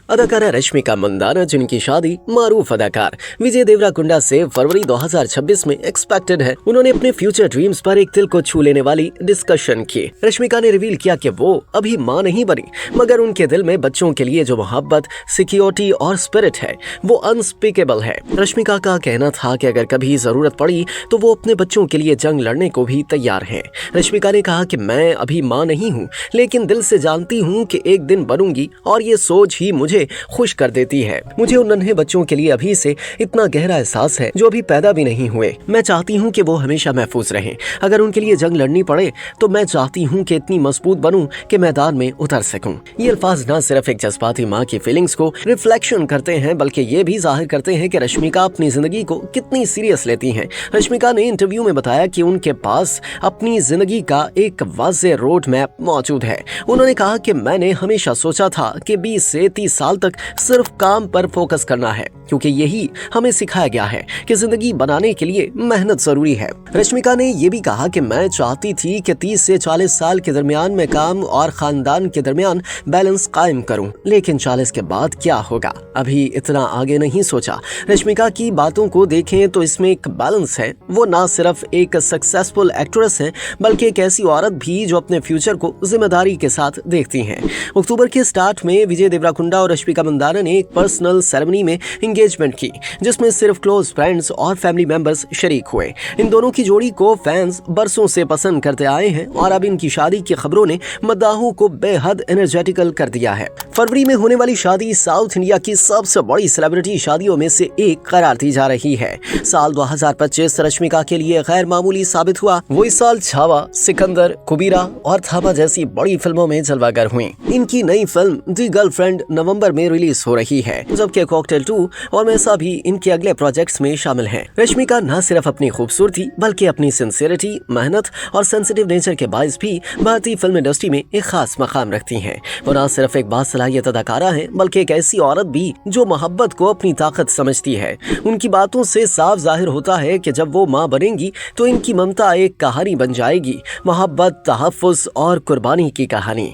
अदाकारा रश्मिका मंदाना, जिनकी शादी मारूफ अदाकार विजय देवराकुंडा से फरवरी 2026 में एक्सपेक्टेड है, उन्होंने अपने फ्यूचर ड्रीम्स पर एक दिल को छू लेने वाली डिस्कशन की। रश्मिका ने रिवील किया कि वो अभी मां नहीं बनी, मगर उनके दिल में बच्चों के लिए जो मोहब्बत, सिक्योरिटी और स्पिरिट है वो अनस्पीकेबल है। रश्मिका का कहना था कि अगर कभी जरूरत पड़ी तो वो अपने बच्चों के लिए जंग लड़ने को भी तैयार है। रश्मिका ने कहा कि मैं अभी मां नहीं हूँ, लेकिन दिल से जानती हूँ कि एक दिन बनूंगी और ये सोच ही मुझे खुश कर देती है। मुझे उन नन्हे बच्चों के लिए अभी से इतना गहरा एहसास है जो अभी पैदा भी नहीं हुए। मैं चाहती हूँ कि वो हमेशा महफूज रहें। अगर उनके लिए जंग लड़नी पड़े तो मैं चाहती हूँ कि इतनी मजबूत बनूं कि मैदान में उतर सकूं। ये अल्फाज न सिर्फ एक जज्बाती माँ की फीलिंग्स को रिफ्लेक्शन करते हैं, बल्कि ये भी जाहिर करते हैं कि रश्मिका अपनी जिंदगी को कितनी सीरियस लेती हैं। रश्मिका ने इंटरव्यू में बताया कि उनके पास अपनी जिंदगी का एक वाज़ेह रोड मैप मौजूद है। उन्होंने कहा कि मैंने हमेशा सोचा था कि 20 से 30 साल तक सिर्फ काम पर फोकस करना है, क्योंकि यही हमें सिखाया गया है कि जिंदगी बनाने के लिए मेहनत जरूरी है। रश्मिका ने यह भी कहा कि मैं चाहती थी कि 30 से 40 साल के दरमियान मैं काम और खानदान के दरमियान बैलेंस कायम करूं, लेकिन 40 के बाद क्या होगा, अभी इतना आगे नहीं सोचा। रश्मिका की बातों को देखें तो इसमें एक बैलेंस है। वो ना सिर्फ एक सक्सेसफुल एक्ट्रेस है, बल्कि एक ऐसी औरत भी जो अपने फ्यूचर को जिम्मेदारी के साथ देखती हैं। अक्टूबर के स्टार्ट में विजय देवराकुंडा और रश्मिका मंदाना ने एक पर्सनल सेरेमनी में एंगेजमेंट की, जिसमें सिर्फ क्लोज फ्रेंड्स और फैमिली मेंबर्स शरीक हुए। इन दोनों की जोड़ी को फैंस बरसों से पसंद करते आए हैं और अब इनकी शादी की खबरों ने मद्दाहों को बेहद एनर्जेटिकल कर दिया है। फरवरी में होने वाली शादी साउथ इंडिया की सबसे बड़ी सेलिब्रिटी शादियों में से एक करार दी जा रही है। साल 2025 रश्मिका के लिए गैर मामूली साबित हुआ। वो इस साल छावा, सिकंदर, कुबीरा और थापा जैसी बड़ी फिल्मों में जलवागर हुई। इनकी नई फिल्म दी गर्लफ्रेंड नवंबर में रिलीज हो रही है, जबकि कॉकटेल 2 और मैसा भी इनके अगले प्रोजेक्ट्स में शामिल हैं। रश्मिका न सिर्फ अपनी खूबसूरती बल्कि अपनी सिंसियरिटी, मेहनत और सेंसिटिव नेचर के बायस भी भारतीय फिल्म इंडस्ट्री में एक खास मकाम रखती हैं। वो न सिर्फ एक बासलाहियत अदाकारा है, बल्कि एक ऐसी औरत भी जो मोहब्बत को अपनी ताकत समझती है। उनकी बातों से साफ जाहिर होता है कि जब वो माँ बनेंगी तो इनकी ममता एक कहानी बन जाएगी, मोहब्बत, तहफ़्फ़ुज़ और कुर्बानी की कहानी।